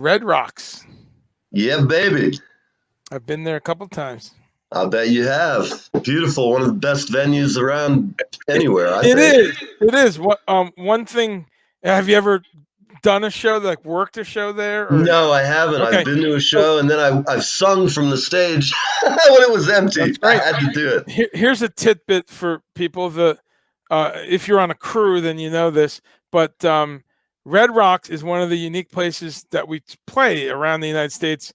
Red Rocks. Yeah, baby. I've been there a couple times. I bet you have. Beautiful. One of the best venues around anywhere, I It think. is. It is. What one thing, have you ever done a show, like worked a show there? Or No, I haven't. I've okay. been to a So show and then I've sung from the stage when it was empty. that's I great. had to do it. Here's a tidbit for people that if you're on a crew, then you know this. But Red Rocks is one of the unique places that we play around the United States.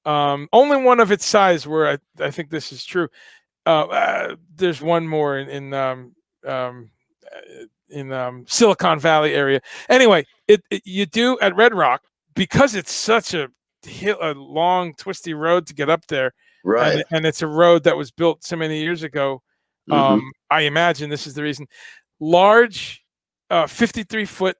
Only one of its size where I think this is true. There's one more in Silicon Valley area. Anyway, you do at Red Rock because it's such a long, twisty road to get up there, Right. and it's a road that was built so many years ago. Mm-hmm. I imagine this is the reason. Large, 53-foot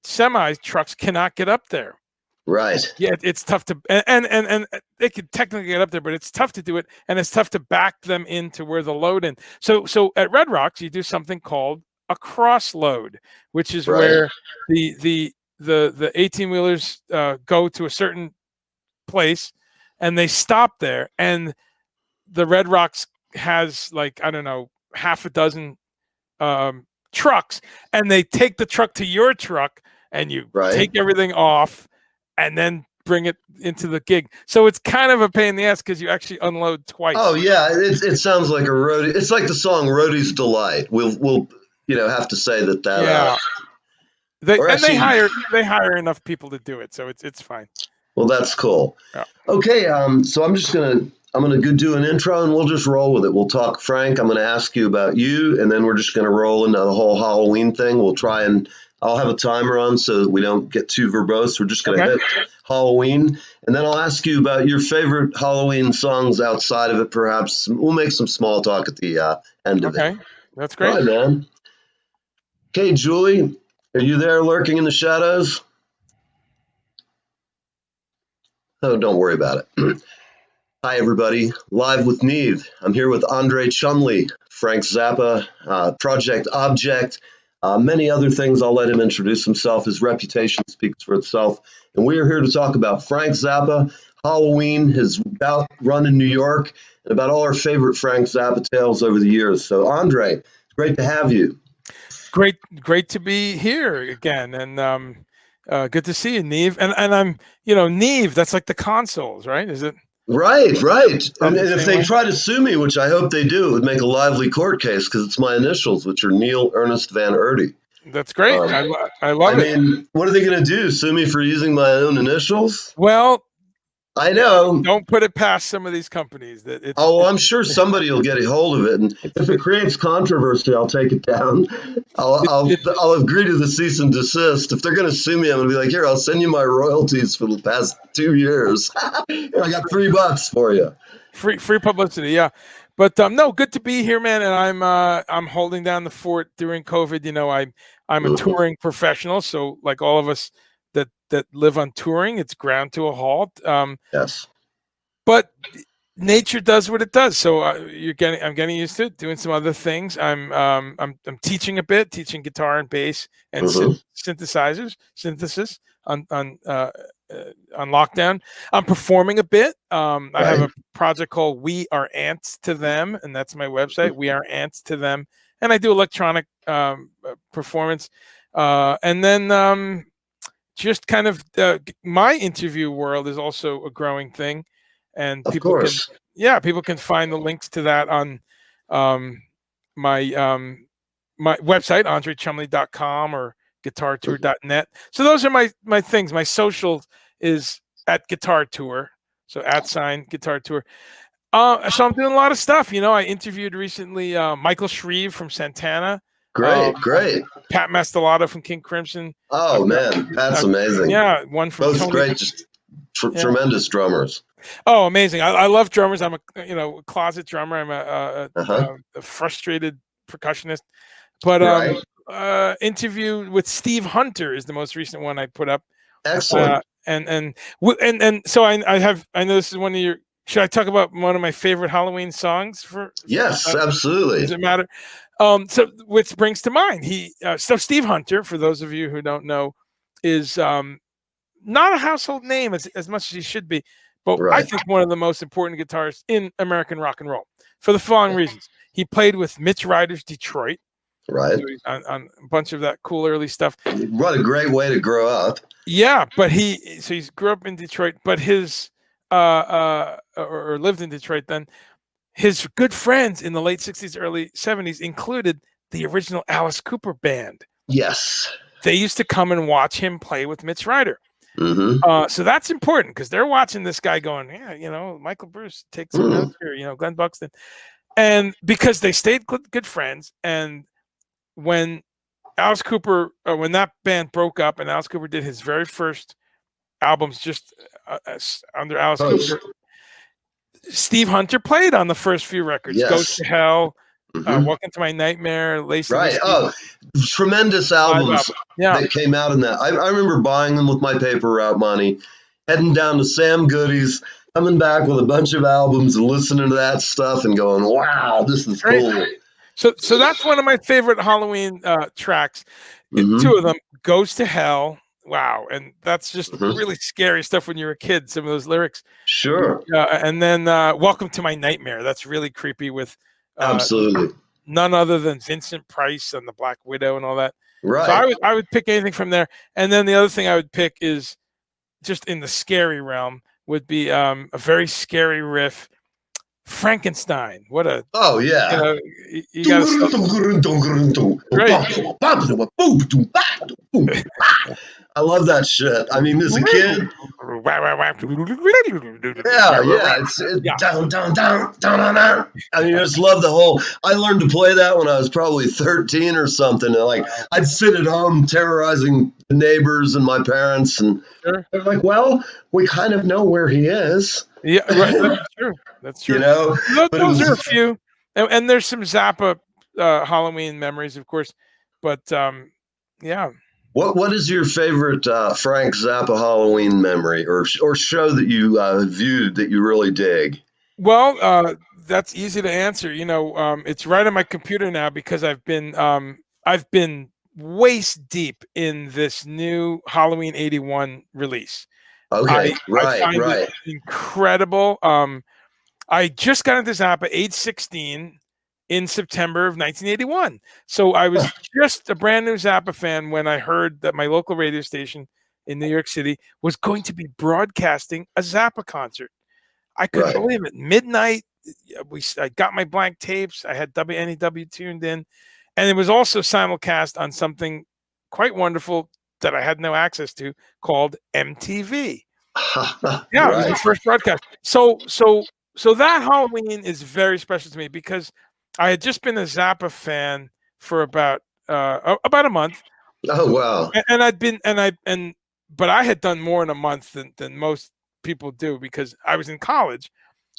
semi trucks cannot get up there. Right. Yeah, it's tough to and they could technically get up there, but it's tough to do it, and it's tough to back them into where the load in. So at Red Rocks, you do something called a cross load, which is Right. where the 18-wheelers go to a certain place, and they stop there, and the Red Rocks has, like, I don't know, half a dozen trucks, and they take the truck to your truck, and you take everything off and then bring it into the gig. So it's kind of a pain in the ass because you actually unload twice. Oh yeah, it sounds like a roadie. It's like the song "Roadie's Delight." We'll have to say that. Yeah. Actually, they hire enough people to do it, so it's fine. Well, that's cool. Yeah. Okay, so I'm gonna go do an intro and we'll just roll with it. We'll talk Frank. I'm gonna ask you about you, and then we're just gonna roll into the whole Halloween thing. I'll have a timer on so that we don't get too verbose. We're just gonna hit Halloween, and then I'll ask you about your favorite Halloween songs outside of it. Perhaps we'll make some small talk at the end of it. Okay, that's great. All right, man. Okay, Julie, are you there lurking in the shadows? Oh, don't worry about it. Hi, everybody. Live with Neve. I'm here with Andre Chumley, Frank Zappa, Project Object, many other things. I'll let him introduce himself. His reputation speaks for itself. And we are here to talk about Frank Zappa, Halloween, his bout run in New York, and about all our favorite Frank Zappa tales over the years. So, Andre, it's great to have you. Great to be here again. And good to see you, Neve. And I'm, Neve, that's like the consoles, right? Is it? Right. And if they try to sue me, which I hope they do, it would make a lively court case because it's my initials, which are Neil Ernest Van Erdy. That's great. I love it. I mean, what are they going to do? Sue me for using my own initials? Well, I know. Don't put it past some of these companies. I'm sure somebody will get a hold of it, and if it creates controversy, I'll take it down. I'll agree to the cease and desist. If they're going to sue me, I'm going to be like, here, I'll send you my royalties for the past 2 years. Here, I got $3 for you. Free publicity, yeah. But no, good to be here, man. And I'm holding down the fort during COVID. I'm a touring professional, so like all of us that live on touring, it's ground to a halt. Yes. But nature does what it does. So I'm getting used to it, doing some other things. I'm teaching a bit, teaching guitar and bass and synthesis on lockdown. I'm performing a bit. I have a project called We Are Ants to Them, and that's my website. We Are Ants to Them, and I do electronic performance. And then just kind of my interview world is also a growing thing, and people can find the links to that on my website, andrechumley.com or guitartour.net. So those are my things. My social is at Guitar Tour, so @ Guitar Tour. So I'm doing a lot of stuff. I interviewed recently Michael Shreve from Santana. Great. Pat Mastelotto from King Crimson. Oh man, Pat's amazing. Yeah, one from both Tony. Great, just tremendous drummers. Oh, amazing! I love drummers. I'm a closet drummer. I'm a frustrated percussionist. But interview with Steve Hunter is the most recent one I put up. Excellent. And so I know this is one of your. Should I talk about one of my favorite Halloween songs? Yes, absolutely. Does it matter? So which brings to mind so Steve Hunter, for those of you who don't know, is not a household name as much as he should be, but I Right. think one of the most important guitarists in American rock and roll for the following reasons. He played with Mitch Ryder's Detroit. Right. So on a bunch of that cool early stuff. What a great way to grow up. Yeah, but he grew up in Detroit, but his or lived in Detroit then. His good friends in the late 60s, early 70s included the original Alice Cooper band. Yes. They used to come and watch him play with Mitch Ryder. Mm-hmm. So that's important because they're watching this guy going, yeah, you know, Michael Bruce, take some notes here, you know, Glenn Buxton. And because they stayed good friends. And when Alice Cooper, when that band broke up and Alice Cooper did his very first albums just under Alice Cooper, Steve Hunter played on the first few records. Yes. Goes to Hell, Welcome to My Nightmare, Lace. Right. Oh, tremendous albums yeah. that came out in that. I remember buying them with my paper route money, heading down to Sam Goody's, coming back with a bunch of albums and listening to that stuff and going, wow, this is cool. So that's one of my favorite Halloween tracks. Two of them, Goes to Hell. Wow. And that's just really scary stuff when you're a kid, some of those lyrics. Sure. And then Welcome to My Nightmare. That's really creepy with absolutely none other than Vincent Price and the Black Widow and all that. Right. So I would pick anything from there. And then the other thing I would pick is just in the scary realm would be a very scary riff. Frankenstein. What a yeah. You know, you got I love that shit. I mean, as a kid, it's down, down, down, down, down. I mean, I just love the whole. I learned to play that when I was probably 13 or something. And like, I'd sit at home terrorizing the neighbors and my parents, and they're like, "Well, we kind of know where he is." Yeah, right. That's true. That's true. You know, those are a few, and there's some Zappa Halloween memories, of course. But yeah. What is your favorite Frank Zappa Halloween memory or show that you viewed that you really dig? Well, that's easy to answer. You know, it's right on my computer now because I've been waist deep in this new Halloween '81 release. Okay, I find it incredible. I just got into Zappa age 16 in September of 1981. So I was just a brand new Zappa fan when I heard that my local radio station in New York City was going to be broadcasting a Zappa concert. I couldn't believe it. Midnight, I got my blank tapes. I had WNEW tuned in. And it was also simulcast on something quite wonderful that I had no access to called MTV. Yeah, it was the first broadcast. So that Halloween is very special to me because I had just been a Zappa fan for about a month. Oh wow! But I had done more in a month than most people do because I was in college.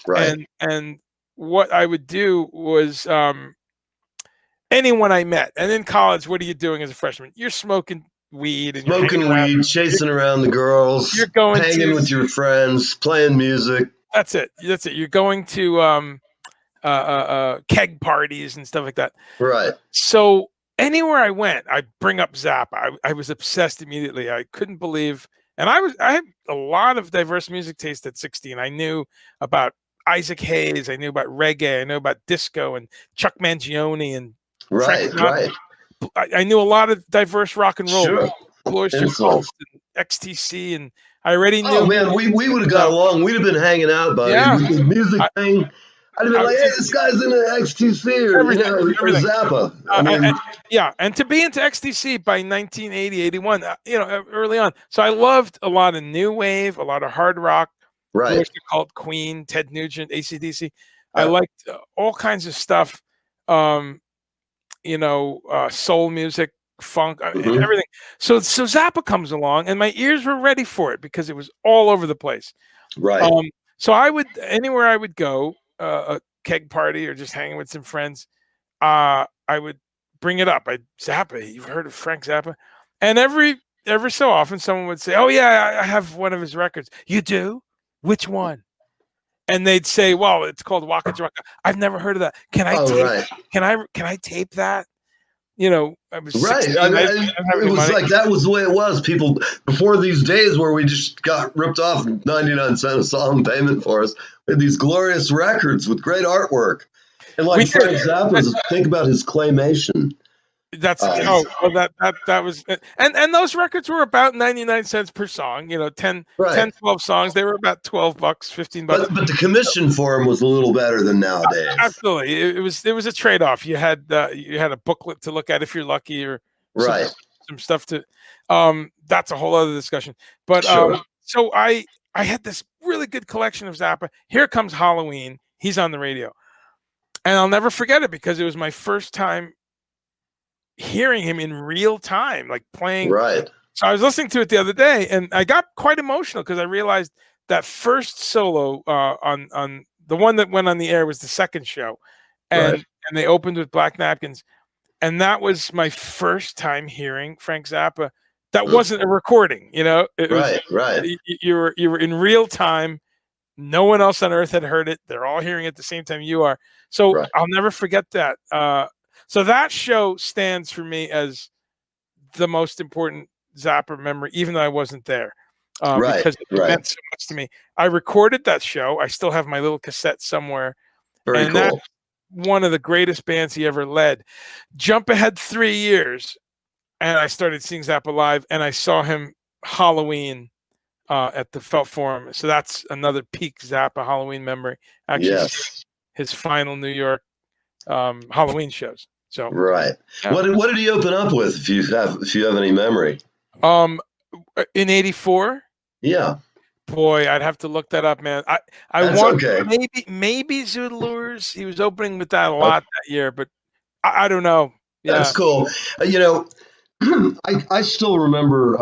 Right. And what I would do was anyone I met. And in college, what are you doing as a freshman? You're smoking weed and chasing around the girls. You're going hanging with your friends, playing music. That's it. You're going to keg parties and stuff like that. Right. So anywhere I went, I bring up Zappa. I was obsessed immediately. I couldn't believe, and I had a lot of diverse music taste at 16. I knew about Isaac Hayes. I knew about reggae. I knew about disco and Chuck Mangione and right. I knew a lot of diverse rock and roll. Sure. Cloister Cult and XTC, and I already knew. Oh man, we would have got along. We'd have been hanging out, buddy. Yeah. With the music thing. I'd have been like, "Hey, this guy's into XTC or Zappa." And to be into XTC by 1980, 81, early on. So I loved a lot of new wave, a lot of hard rock. Right. Called Queen, Ted Nugent, AC/DC. I liked all kinds of stuff. Soul music, funk, everything. So Zappa comes along, and my ears were ready for it because it was all over the place. Right. So anywhere I would go, a keg party or just hanging with some friends, I would bring it up. Zappa, you've heard of Frank Zappa? And every so often someone would say, "Oh yeah, I have one of his records." You do? Which one? And they'd say, "Well, it's called Waka Jawaka." I've never heard of that. Can I tape that? I was Right. 16. I mean, I didn't have it any was money. like that was the way it was. People before these days where we just got ripped off 99 cent a song payment for us. We had these glorious records with great artwork. And We like did. Frank Zappa's, think about his claymation. That's Uh, that was and those records were about 99 cents per song, 10 right. 12 songs. They were about $12, $15. But the commission for him was a little better than nowadays. Absolutely. It was a trade-off. You had a booklet to look at if you're lucky, or some Right. some stuff to that's a whole other discussion. But Sure. so I had this really good collection of Zappa. Here comes Halloween. He's on the radio. And I'll never forget it because it was my first time hearing him in real time, like playing. Right. So I was listening to it the other day, and I got quite emotional because I realized that first solo on the one that went on the air was the second show, and Right. and they opened with Black Napkins, and that was my first time hearing Frank Zappa. That wasn't a recording, It was Right. Right. you were in real time. No one else on earth had heard it. They're all hearing it at the same time you are. So Right. I'll never forget that. So that show stands for me as the most important Zappa memory, even though I wasn't there, Right. because it Right. meant so much to me. I recorded that show. I still have my little cassette somewhere, Very and that's cool. one of the greatest bands he ever led. Jump ahead 3 years, and I started seeing Zappa live, and I saw him Halloween at the Felt Forum. So that's another peak Zappa Halloween memory. Actually, Yes. his final New York Halloween shows. So Right. yeah. What did he open up with if you have any memory? In '84, Yeah. boy, I'd have to look that up, man. I That's want okay. maybe Zoodalures. He was opening with that a Oh, lot that year, but I don't know. Yeah. that's cool. I still remember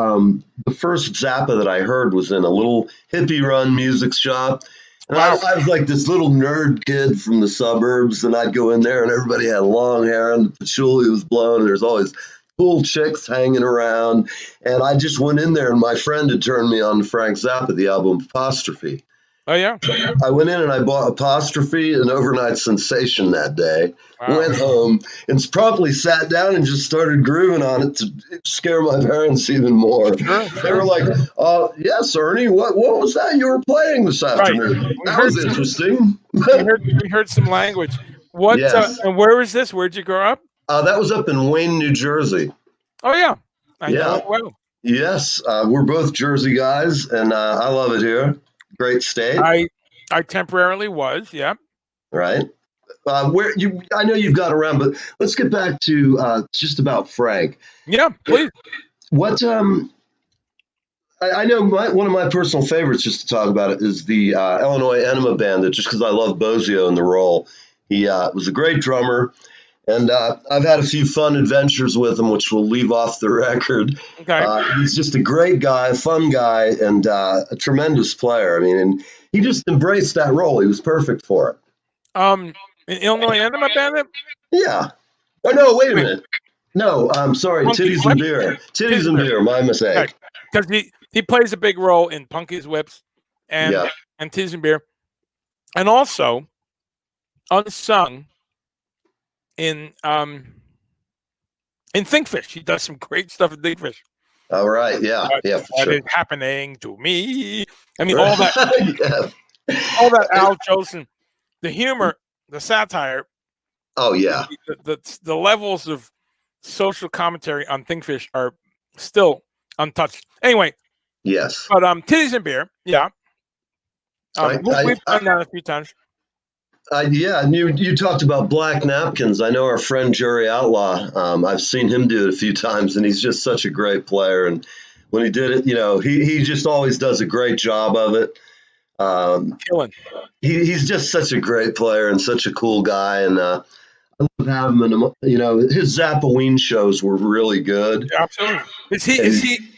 the first Zappa that I heard was in a little hippie run music shop. And Wow. I was like this little nerd kid from the suburbs, and I'd go in there and everybody had long hair and the patchouli was blown, and there's always cool chicks hanging around. And I just went in there, and my friend had turned me on to Frank Zappa, the album Apostrophe. Oh yeah. I went in and I bought Apostrophe, an overnight sensation that day. Wow. Went home and promptly sat down and just started grooving on it to scare my parents even more. Sure. They were like, yes, Ernie, what was that you were playing this Right. afternoon? That was interesting. We heard some language. What? Yes. And where was this? Where'd you grow up? That was up in Wayne, New Jersey. Oh yeah, I know Yeah. it well. Yes. We're both Jersey guys, and I love it here. Great state. I temporarily was. Yeah. Right. I know you've got around, but let's get back to just about Frank. Yeah. Please. What I know one of my personal favorites, just to talk about it, is the Illinois Enema Bandit, just because I love Bozio in the role. He was a great drummer, and I've had a few fun adventures with him, which we'll leave off the record. Okay. He's just a great guy, a fun guy, and a tremendous player. I mean, and he just embraced that role. He was perfect for it. In Illinois Enema Bandit. Yeah. Oh, no, wait a minute. No, I'm sorry. Punky's Titties and Whip? beer. Titties and beer. My mistake. Because he plays a big role in Punky's Whips and Yeah. and Titties and Beer, and also unsung in Thinkfish. He does some great stuff in Thinkfish. All right. Yeah. Yeah. For What sure. is happening to me? I mean, all that, Yeah. all that Al Jolson, the humor, the satire, Oh yeah. the levels of social commentary on Thinkfish are still untouched. Anyway, Yes. but Titties and Beer, yeah. I- We've done that a few times. Yeah, and you talked about Black Napkins. I know our friend Jerry Outlaw. I've seen him do it a few times, and he's just such a great player. And when he did it, he just always does a great job of it. Killing. He's just such a great player and such a cool guy. And I love having him. And his Zappaween shows were really good. Yeah, absolutely.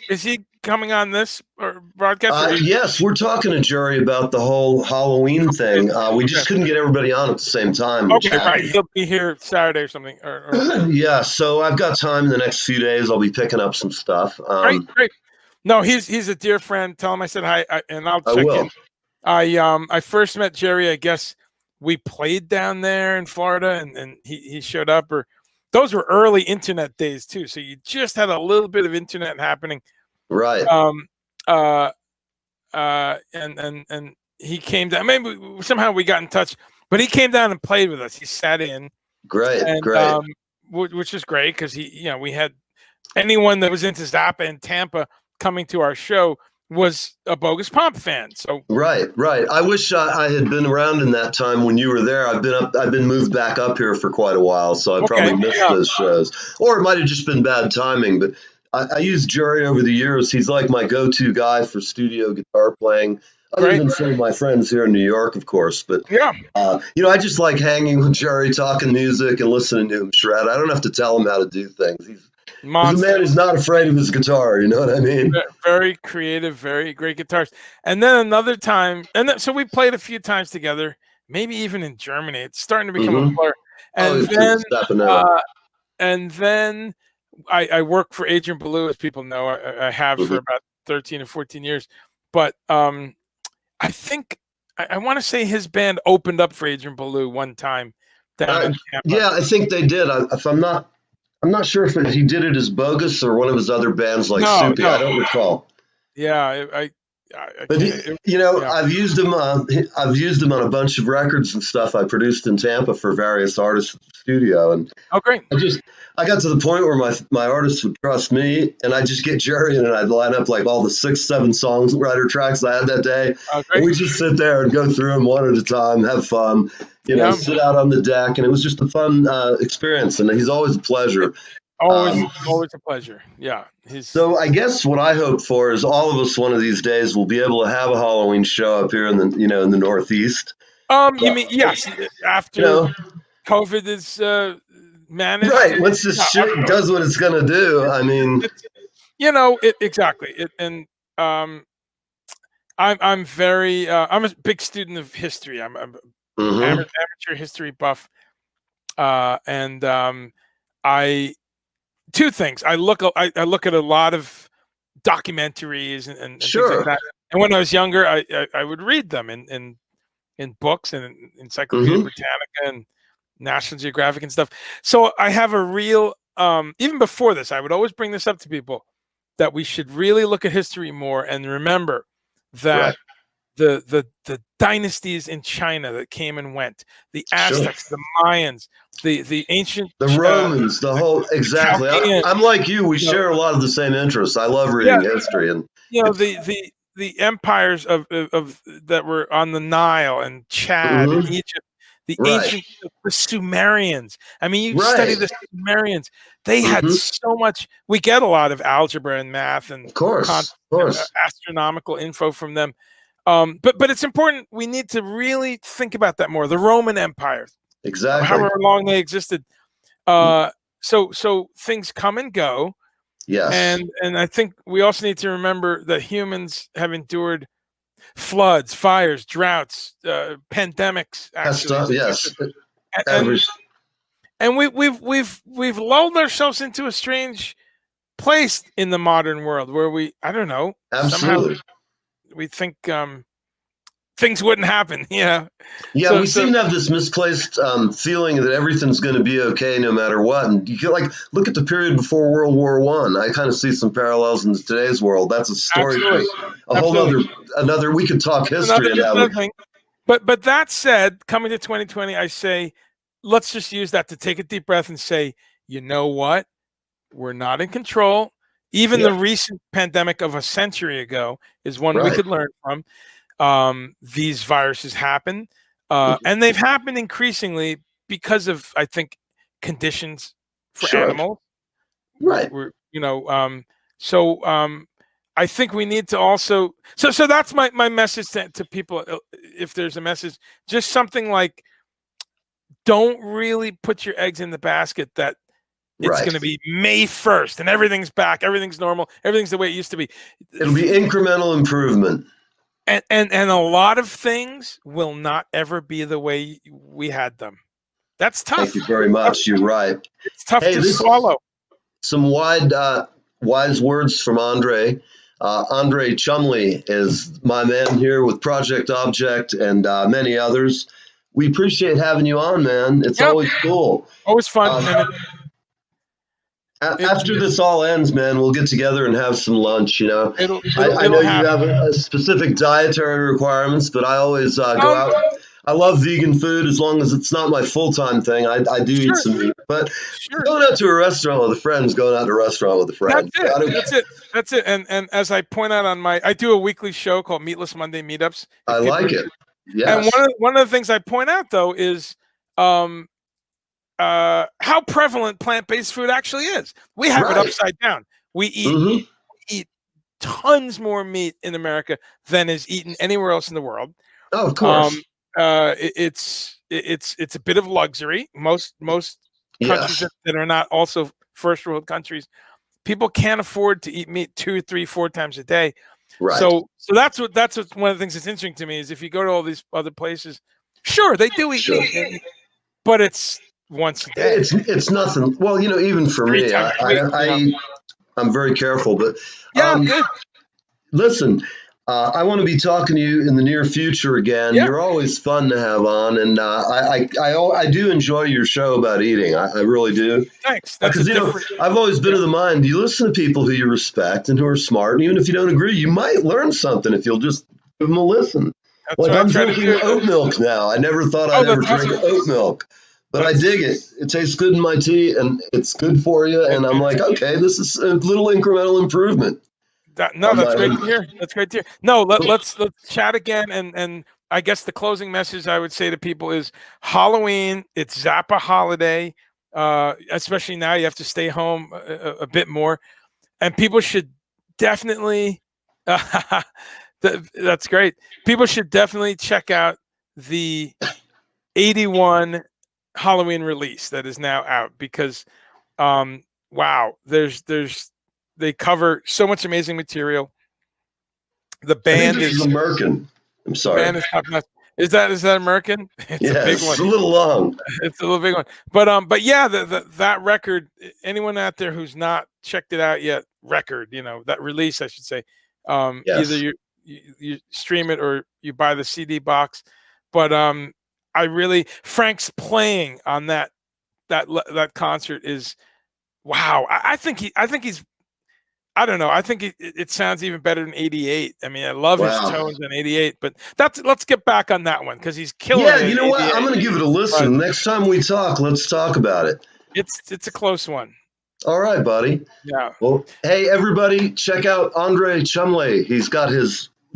Is he coming on this or broadcast? Or Yes, we're talking to Jerry about the whole Halloween thing. We just couldn't get everybody on at the same time. okay, right. He'll be here Saturday or something. Or Yeah, so I've got time in the next few days. I'll be picking up some stuff. great. No, he's a dear friend. Tell him I said hi, and I'll I check will. in. I first met Jerry. I guess we played down there in Florida, and he showed up. Or those were early internet days too. So you just had a little bit of internet happening. Right. And he came down. Maybe somehow we got in touch, but he came down and played with us. He sat in, Great. and Great. which is great because we had anyone that was into Zappa in Tampa coming to our show was a Bogus Pomp fan. So Right. I wish I had been around in that time when you were there. I've been moved back up here for quite a while, so I probably missed those shows, or it might have just been bad timing. But I used Jerry over the years. He's like my go-to guy for studio guitar playing, other than some of my friends here in New York, of course. But I just like hanging with Jerry, talking music, and listening to him shred. I don't have to tell him how to do things. He's a man who's not afraid of his guitar. You know what I mean? Very creative, very great guitars. And then another time, so we played a few times together, maybe even in Germany. It's starting to become a blur. And then I work for Adrian Belew, as people know. I have for about 13 or 14 years. But I think I want to say his band opened up for Adrian Belew one time down in Tampa. Yeah, I think they did. I'm not sure if he did it as Bogus or one of his other bands like Soupy. I don't recall. Yeah, but I've used him. I've used him on a bunch of records and stuff I produced in Tampa for various artists at the studio. And great! I got to the point where my artists would trust me, and I'd just get Jerry and I'd line up like all the 6-7 songwriter tracks I had that day, and we just sit there and go through them one at a time, have fun. Sit out on the deck, and it was just a fun experience. And he's always a pleasure. Always a pleasure. Yeah. So I guess what I hope for is all of us one of these days will be able to have a Halloween show up here in the in the Northeast. You mean yes? After COVID is managed, right? Once this shit does what it's gonna do, I mean, exactly. I'm very I'm a big student of history. I'm an amateur history buff, and two things. I look at a lot of documentaries and things like that. And when I was younger, I would read them in books and in Encyclopedia Britannica and National Geographic and stuff. So I have a real even before this, I would always bring this up to people that we should really look at history more and remember that the dynasties in China that came and went, the Aztecs, the Mayans, the ancient, the Romans, the whole exactly. I'm like you. We share a lot of the same interests. I love reading history, and the empires of that were on the Nile and Chad and Egypt. The ancient, the Sumerians. I mean, you study the Sumerians. They had so much. We get a lot of algebra and math and astronomical info from them. But it's important. We need to really think about that more. The Roman Empire, exactly, however long they existed. So things come and go. Yes, and I think we also need to remember that humans have endured floods, fires, droughts, pandemics. Actually, yes, and we've lulled ourselves into a strange place in the modern world where I don't know, absolutely. Somehow we think things wouldn't happen. Yeah, we seem to have this misplaced feeling that everything's going to be okay no matter what. And you can look at the period before World War I. I kind of see some parallels in today's world. That's a story for a whole another. We could talk history and how. But that said, coming to 2020, I say, let's just use that to take a deep breath and say, you know what? We're not in control. Even the recent pandemic of a century ago is one we could learn from. These viruses happen, and they've happened increasingly because of, I think, conditions for animals. Right. I think we need to also. So that's my message to people. If there's a message, just something like, don't really put your eggs in the basket that it's going to be May 1st and everything's back, everything's normal, everything's the way it used to be. It'll be incremental improvement. And a lot of things will not ever be the way we had them. That's tough. Thank you very much. You're right. It's tough to swallow. Some wise words from Andre. Andre Chumley is my man here with Project Object and many others. We appreciate having you on, man. It's always cool. Always fun. After this all ends, man, we'll get together and have some lunch. You know, I know It'll you happen. have a specific dietary requirements, but I always go Um, out. I love vegan food as long as it's not my full-time thing. I do eat sure, some meat, but sure. going out to a restaurant with a friend is going out to a restaurant with a That's friend. it. That's it. That's it. And as I point out on I do a weekly show called Meatless Monday Meetups. I If people like are, it. and Yes. one of the things I point out though is um, how prevalent plant-based food actually is. We have it Right. upside down. We Hmm. eat tons more meat in America than is eaten anywhere else in the world. Oh, of Um, course. it's a bit of luxury. Most countries Yes. that are not also first world countries, people can't afford to eat meat 2, 3, 4 times a day. Right. So that's what one of the things that's interesting to me is if you go to all these other places, sure they do eat Sure. meat, but it's once a day, It's nothing. Well, you know, even for 3 me, times a week. I'm very careful, but Yeah, um, good. listen, I want to be talking to you in the near future again. Yeah, You're always fun to have on, and I do enjoy your show about eating. I really do. thanks. That's a Because, you know, different. I've always been Yeah, of the mind you listen to people who you respect and who are smart, and even if you don't agree, you might learn something if you'll just give them a listen. that's Like what I I'm try to drinking do. oat milk now. I never thought Oh, I'd ever that's drink awesome. oat milk, but I dig That's it. It tastes good in my tea, and it's good for you. And I'm like, okay, this is a little incremental improvement no, on that's my great own. to hear. That's great to hear. No, let's chat again. And I guess the closing message I would say to people is Halloween. It's Zappa holiday. Especially now, you have to stay home a bit more, and people should definitely. That's great. People should definitely check out the 81 Halloween release that is now out because wow, there's they cover so much amazing material. The I think band this is is American. I'm the sorry. band is top notch. Is that American? It's a big Yes, one. a little long. It's a little big one. But yeah, that record. Anyone out there who's not checked it out yet, record, that release, I should say. Either Yes. you stream it or you buy the CD box. But I really Frank's playing on that concert is wow. I think he's I don't know. I think it sounds even better than 88. I mean, I love his Wow. tones in 88, but let's get back on that one because he's killing Yeah, it you in know what? I'm 88. going to give it a But listen. Next time we talk, let's talk about it. it's a close one. All right, buddy. Yeah. Well, hey, everybody, check out Andre Chumley. He's got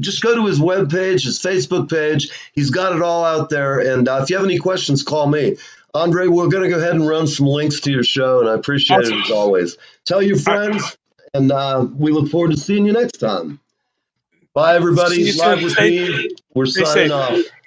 just go to his webpage, his Facebook page. He's got it all out there. And if you have any questions, call me. Andre, we're going to go ahead and run some links to your show, and I appreciate it Awesome. as always. Tell your I, friends, and we look forward to seeing you next time. Bye, see everybody. you Live soon. with me. We're Stay signing safe. off.